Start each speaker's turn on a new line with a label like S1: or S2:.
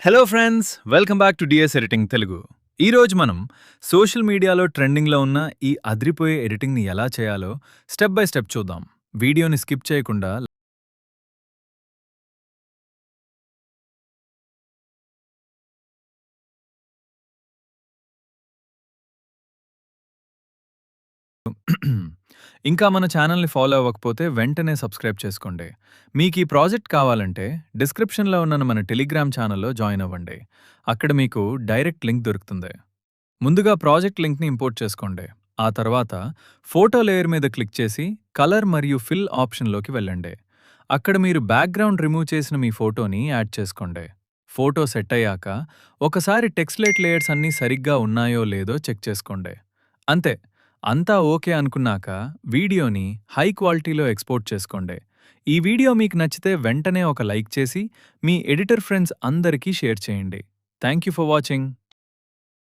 S1: Hello friends, welcome back to DS editing Telugu. ఈరోజు మనం social మీడియాలో ట్రెండింగ్లో ఉన్న ఈ అదిరిపోయే ఎడిటింగ్ని ఎలా చేయాలో స్టెప్ బై స్టెప్ చూద్దాం. వీడియోని స్కిప్ చేయకుండా ఇంకా మన ఛానల్ని ఫాలో అవ్వకపోతే వెంటనే సబ్స్క్రైబ్ చేసుకోండి. మీకు ఈ ప్రాజెక్ట్ కావాలంటే డిస్క్రిప్షన్లో ఉన్న మన టెలిగ్రామ్ ఛానల్లో జాయిన్ అవ్వండి. అక్కడ మీకు డైరెక్ట్ లింక్ దొరుకుతుంది. ముందుగా ప్రాజెక్ట్ లింక్ని ఇంపోర్ట్ చేసుకోండి. ఆ తర్వాత ఫోటో లేయర్ మీద క్లిక్ చేసి కలర్ మరియు ఫిల్ ఆప్షన్లోకి వెళ్ళండి. అక్కడ మీరు బ్యాక్గ్రౌండ్ రిమూవ్ చేసిన మీ ఫోటోని యాడ్ చేసుకోండి. ఫోటో సెట్ అయ్యాక ఒకసారి టెక్స్ట్లెట్ లేయర్స్ అన్నీ సరిగ్గా ఉన్నాయో లేదో చెక్ చేసుకోండి. అంతే. అంతా ఓకే అనుకున్నాక వీడియోని హై క్వాలిటీలో ఎక్స్పోర్ట్ చేసుకోండి. ఈ వీడియో మీకు నచ్చితే వెంటనే ఒక లైక్ చేసి మీ ఎడిటర్ ఫ్రెండ్స్ అందరికీ షేర్ చేయండి. Thank you for watching.